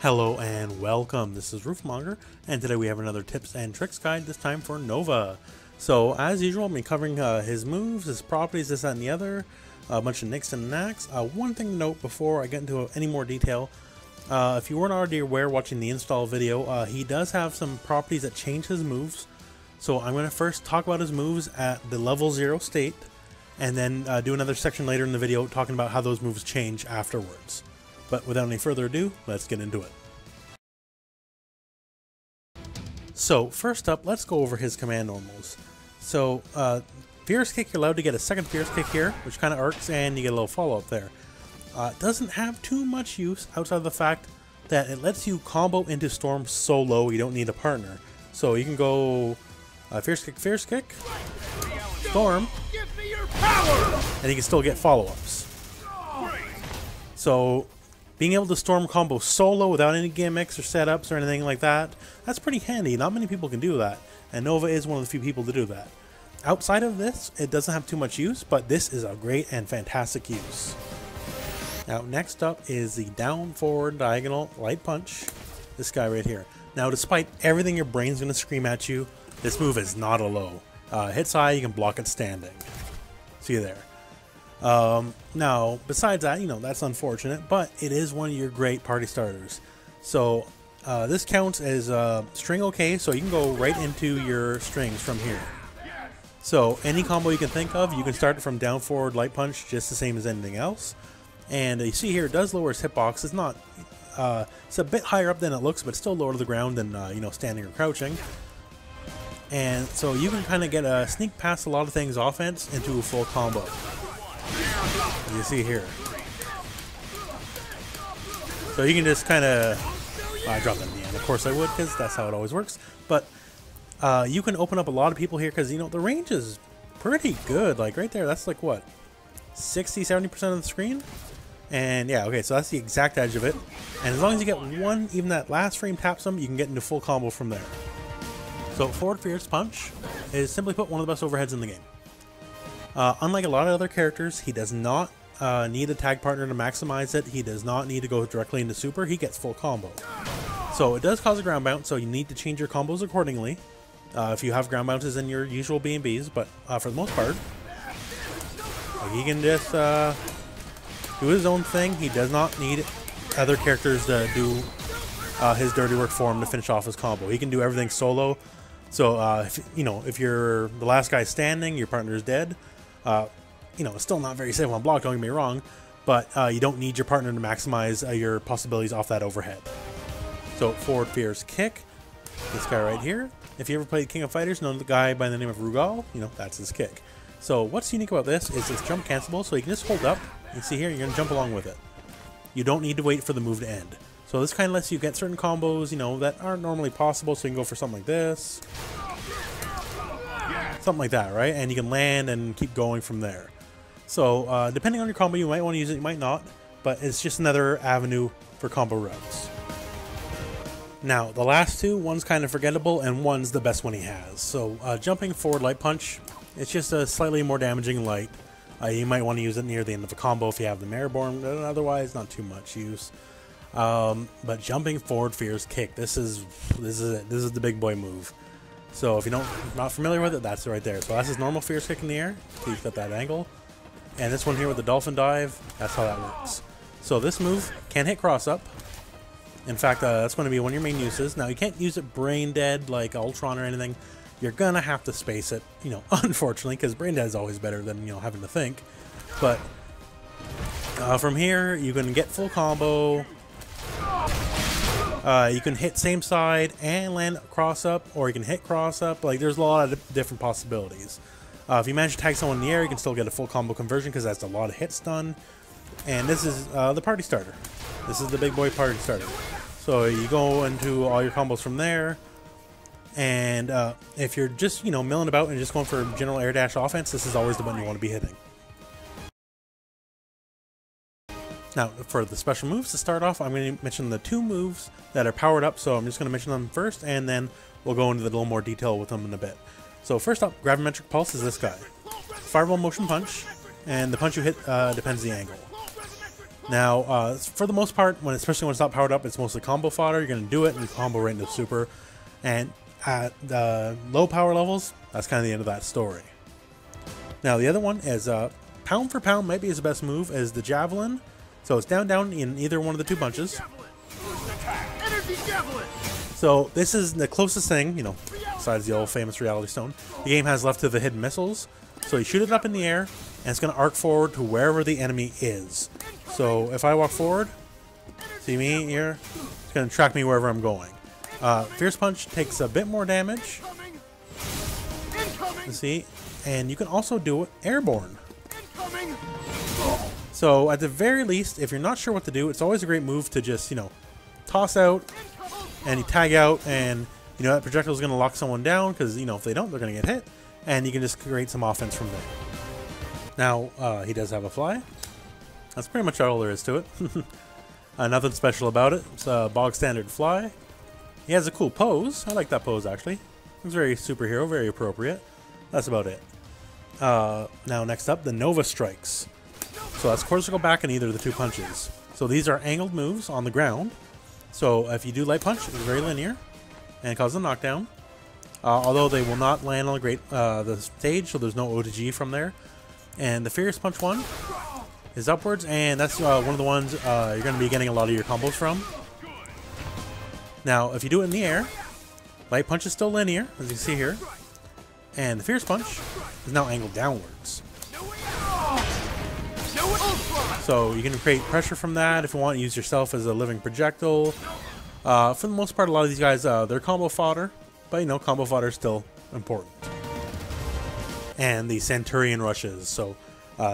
Hello and welcome, this is Rooflemonger, and today we have another tips and tricks guide, this time for Nova. So as usual, I'll be covering his moves, his properties, this, that, and the other, a bunch of nicks and knacks. One thing to note before I get into any more detail, if you weren't already aware watching the install video, he does have some properties that change his moves. So I'm going to first talk about his moves at the level 0 state, and then do another section later in the video talking about how those moves change afterwards. But without any further ado, let's get into it. So first up, let's go over his command normals. So Fierce Kick, you're allowed to get a second Fierce Kick here, which kind of irks, and you get a little follow-up there. It doesn't have too much use outside of the fact that it lets you combo into Storm solo, you don't need a partner. So you can go Fierce Kick, Storm, and you can still get follow-ups. So being able to Storm combo solo without any gimmicks or setups or anything like that, that's pretty handy. Not many people can do that, and Nova is one of the few people to do that. Outside of this, it doesn't have too much use, but this is a great and fantastic use. Now, next up is the down, forward, diagonal, light punch. This guy right here. Now, despite everything your brain's going to scream at you, this move is not a low. Hits high, you can block it standing. See you there. Now, besides that, that's unfortunate, but it is one of your great party starters. So, this counts as string okay, so you can go right into your strings from here. So, any combo you can think of, you can start from down, forward, light punch, just the same as anything else. And you see here, it does lower his hitbox. It's not, it's a bit higher up than it looks, but still lower to the ground than, standing or crouching. And so you can kind of get a sneak past a lot of things offense into a full combo. You see here. So you can just kind of drop that in the end. Of course I would, because that's how it always works. But you can open up a lot of people here, because the range is pretty good. Like right there, that's like what, 60-70% of the screen? And yeah, okay, so that's the exact edge of it. And as long as you get one, even that last frame taps them, you can get into full combo from there. So forward Fierce Punch is simply put one of the best overheads in the game. Unlike a lot of other characters, he does not need a tag partner to maximize it. He does not need to go directly into super. He gets full combo. So it does cause a ground bounce, so you need to change your combos accordingly. If you have ground bounces in your usual B&Bs, but for the most part, he can just do his own thing. He does not need other characters to do his dirty work for him to finish off his combo. He can do everything solo. So if you're the last guy standing, your partner is dead. It's still not very safe on block, don't get me wrong, but you don't need your partner to maximize your possibilities off that overhead. So forward Fierce Kick, this guy right here. If you ever played King of Fighters, know the guy by the name of Rugal, that's his kick. So what's unique about this is it's jump cancelable, so you can just hold up. You see here, you're going to jump along with it. You don't need to wait for the move to end. So this kind of lets you get certain combos, that aren't normally possible, so you can go for something like this. Something like that, right? And you can land and keep going from there. So depending on your combo, you might want to use it, you might not, but it's just another avenue for combo routes. Now, the last two, one's kind of forgettable, and one's the best one he has. So jumping forward light punch, it's just a slightly more damaging light. You might want to use it near the end of a combo if you have the Airborne, otherwise not too much use. But jumping forward Fierce Kick, this is the big boy move. So if you're not familiar with it, that's right there. So that's his normal Fierce Kick in the air, so you've got that angle. And this one here with the Dolphin Dive, that's how that works. So this move can hit cross up. In fact, that's going to be one of your main uses. Now you can't use it brain dead like Ultron or anything. You're gonna have to space it, unfortunately, because brain dead is always better than having to think. But from here, you can get full combo. You can hit same side and land cross up, or you can hit cross up. Like, there's a lot of different possibilities. If you manage to tag someone in the air, you can still get a full combo conversion because that's a lot of hits done. And this is the party starter. This is the big boy party starter. So you go into all your combos from there. And if you're just, milling about and just going for general air dash offense, this is always the button you want to be hitting. Now, for the special moves to start off, I'm going to mention the two moves that are powered up, so I'm just going to mention them first, and then we'll go into a little more detail with them in a bit. So first up, Gravimetric Pulse is this guy. Fireball Motion Punch, and the punch you hit depends the angle. Now, for the most part, especially when it's not powered up, it's mostly combo fodder. You're going to do it and you combo right into super. And at low power levels, that's kind of the end of that story. Now, the other one is pound for pound might be his best move is the javelin. So it's down in either one of the two punches. So this is the closest thing, you know, besides the old famous reality stone, the game has left to the hidden missiles. So you shoot it up in the air, and it's going to arc forward to wherever the enemy is. So if I walk forward, see me here, it's going to track me wherever I'm going. Fierce Punch takes a bit more damage. You see, and you can also do it airborne. So at the very least, if you're not sure what to do, it's always a great move to just, you know, toss out and you tag out, and you know that projectile is going to lock someone down because, you know, if they don't, they're going to get hit, and you can just create some offense from there. Now, he does have a fly. That's pretty much all there is to it. Nothing special about it. It's a bog standard fly. He has a cool pose. I like that pose, actually. It's very superhero, very appropriate. That's about it. Now, next up, the Nova Strikes. So that's cortical back in either of the two punches. So these are angled moves on the ground. So if you do light punch, it's very linear and it causes a knockdown. Although they will not land on the stage, so there's no OTG from there. And the Fierce Punch one is upwards, and that's one of the ones you're going to be getting a lot of your combos from. Now, if you do it in the air, light punch is still linear, as you can see here, and the Fierce Punch is now angled downwards. So you can create pressure from that if you want to use yourself as a living projectile. For the most part, a lot of these guys, they're combo fodder, but you know, combo fodder is still important. And the Centurion rushes. So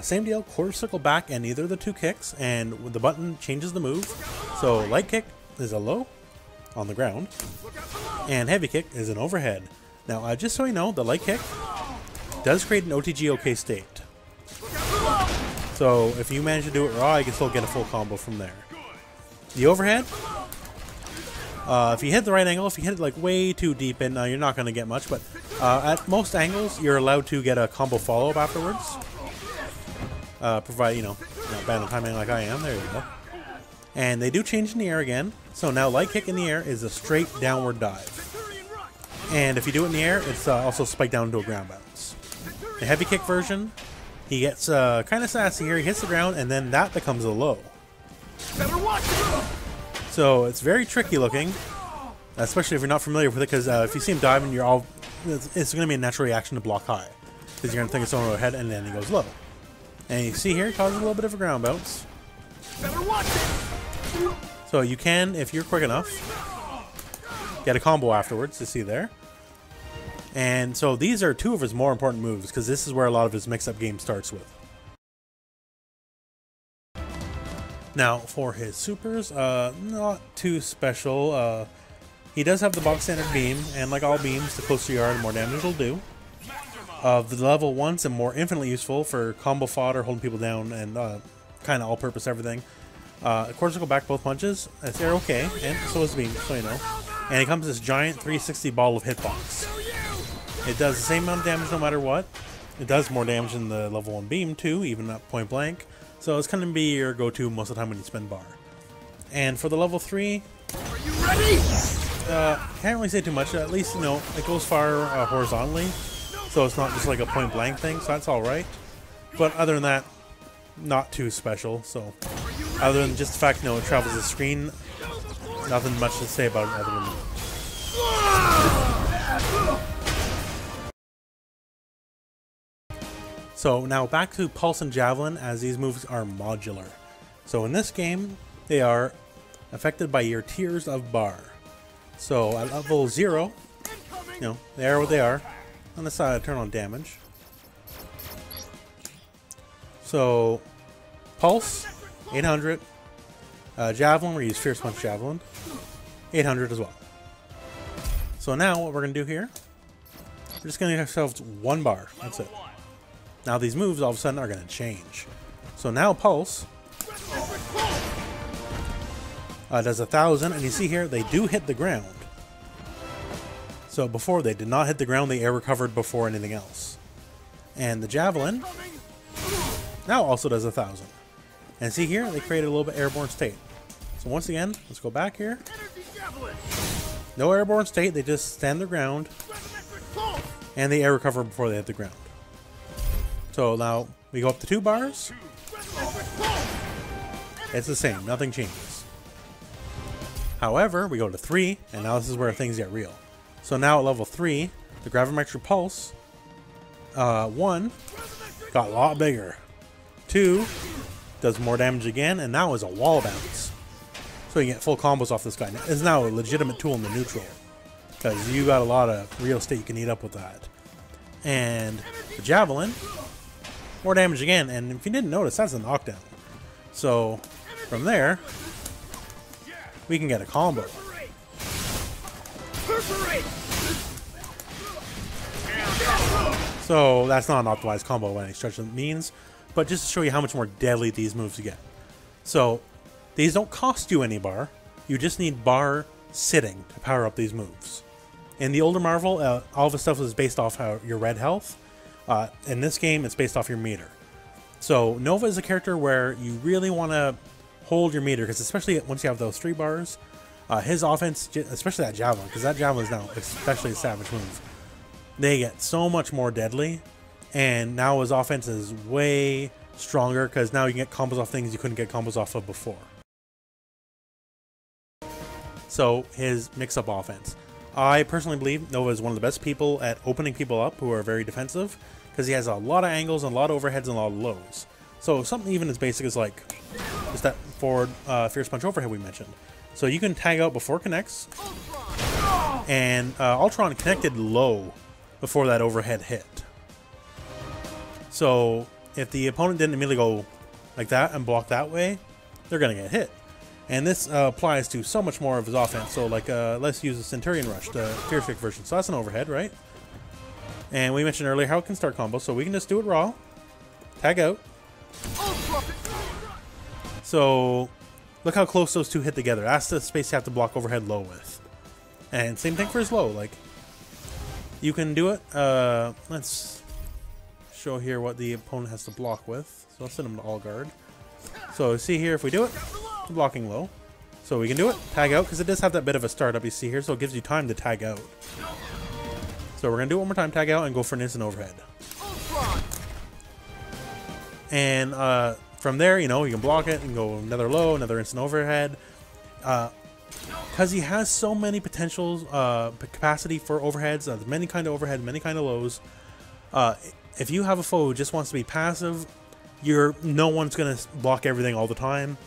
same deal, quarter circle back and either of the two kicks, and the button changes the move. So light kick is a low on the ground, and heavy kick is an overhead. Now, just so you know, the light kick does create an OTG OK state. So if you manage to do it raw, you can still get a full combo from there. The overhead, if you hit the right angle, if you hit it like way too deep in, you're not going to get much, but at most angles, you're allowed to get a combo follow-up afterwards. Provide, you know, not bad on timing like I am. There you go. And they do change in the air again. So now light kick in the air is a straight downward dive. And if you do it in the air, it's also spiked down into a ground bounce. The heavy kick version, he gets kind of sassy here. He hits the ground, and then that becomes a low. So it's very tricky looking, especially if you're not familiar with it, because if you see him diving, it's going to be a natural reaction to block high, because you're going to think it's going overhead, and then he goes low. And you see here, it causes a little bit of a ground bounce. So you can, if you're quick enough, get a combo afterwards, you see there. And so these are two of his more important moves, because this is where a lot of his mix-up game starts with. Now, for his supers, not too special. He does have the box standard beam, and like all beams, the closer you are, the more damage it'll do. The level 1s are more infinitely useful for combo fodder, holding people down, and kind of all-purpose everything. Cortical back both punches, they're okay, and so is beam, so you know. And it comes this giant 360 ball of hitbox. It does the same amount of damage no matter what. It does more damage than the level 1 beam too, even at point blank. So it's going to be your go-to most of the time when you spin bar. And for the level 3, are you ready? Can't really say too much. At least, you know, it goes far horizontally, so it's not just like a point blank thing, so that's alright. But other than that, not too special. So other than just the fact, you know, it travels the screen, nothing much to say about it other than that. So now back to Pulse and Javelin, as these moves are modular. So in this game, they are affected by your tiers of bar. So at level 0, you know, they are what they are. On the side, I turn on damage. So Pulse, 800. Javelin, we use Fierce Punch Javelin, 800 as well. So now what we're going to do here, we're just going to give ourselves 1 bar. That's it. Now these moves all of a sudden are going to change. So now Pulse does 1,000, and you see here they do hit the ground. So before they did not hit the ground, they air recovered before anything else. And the Javelin now also does 1,000. And see here, they created a little bit airborne state. So once again, let's go back here. No airborne state, they just stand their ground. And they air recover before they hit the ground. So now we go up to 2 bars. It's the same, nothing changes. However, we go to 3, and now this is where things get real. So now at level 3, the gravimetric pulse, 1, got a lot bigger. 2, does more damage again, and now is a wall bounce. So you get full combos off this guy. It's now a legitimate tool in the neutral, because you got a lot of real estate you can eat up with that. And the javelin, more damage again, and if you didn't notice, that's a knockdown. So from there, we can get a combo. So that's not an optimized combo by any stretch of the means, but just to show you how much more deadly these moves get. So these don't cost you any bar, you just need bar sitting to power up these moves. In the older Marvel, all of the stuff was based off your red health. In this game, it's based off your meter. So Nova is a character where you really want to hold your meter, because especially once you have those 3 bars, his offense, especially that javelin, because that javelin is now especially a savage move, they get so much more deadly, and now his offense is way stronger, because now you can get combos off things you couldn't get combos off of before. So his mix-up offense. I personally believe Nova is one of the best people at opening people up who are very defensive, because he has a lot of angles and a lot of overheads and a lot of lows. So something even as basic as like just that forward Fierce Punch overhead we mentioned. So you can tag out before it connects, and Ultron connected low before that overhead hit. So if the opponent didn't immediately go like that and block that way, they're going to get hit. And this applies to so much more of his offense. So like, let's use the Centurion Rush, the Fierce Kick version. So that's an overhead, right? And we mentioned earlier how it can start combos, so we can just do it raw. Tag out. So look how close those two hit together. That's the space you have to block overhead low with. And same thing for his low. Like, you can do it. Let's show here what the opponent has to block with. So I'll send him to all guard. So see here, if we do it, blocking low. So we can do it, tag out, because it does have that bit of a startup you see here, so it gives you time to tag out. So we're going to do it one more time, tag out, and go for an instant overhead. And from there, you know, you can block it and go another low, another instant overhead. Because he has so many potentials, capacity for overheads, many kind of overhead, many kind of lows. If you have a foe who just wants to be passive, no one's going to block everything all the time.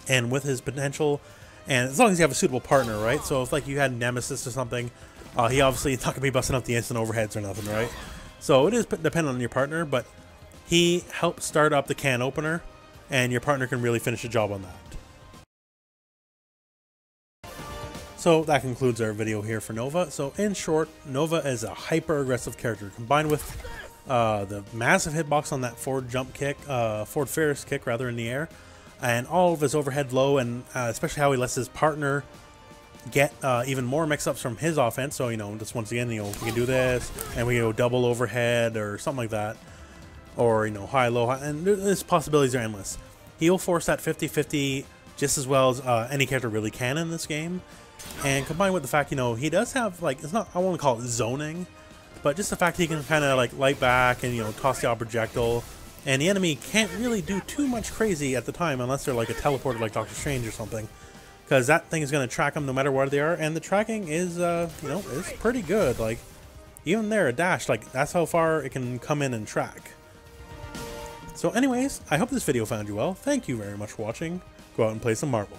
And with his potential, and as long as you have a suitable partner, right? So if like you had Nemesis or something, he obviously is not going to be busting up the instant overheads or nothing, right? So it is dependent on your partner, but he helps start up the can opener, and your partner can really finish the job on that. So that concludes our video here for Nova. So in short, Nova is a hyper-aggressive character, combined with the massive hitbox on that forward jump kick, forward Ferris kick rather, in the air, and all of his overhead low, and especially how he lets his partner get even more mix-ups from his offense. So, you know, just once again, you know, we can do this, and we can go double overhead or something like that, or, you know, high-low, and his possibilities are endless. He'll force that 50-50 just as well as any character really can in this game, and combined with the fact, you know, he does have, like, it's not, I won't call it zoning, but just the fact he can kind of, like, light back and, you know, toss the projectile. And the enemy can't really do too much crazy at the time unless they're like a teleporter like Doctor Strange or something. Because that thing is going to track them no matter where they are. And the tracking is, you know, is pretty good. Like, even there, a dash, like, that's how far it can come in and track. So anyways, I hope this video found you well. Thank you very much for watching. Go out and play some Marvel.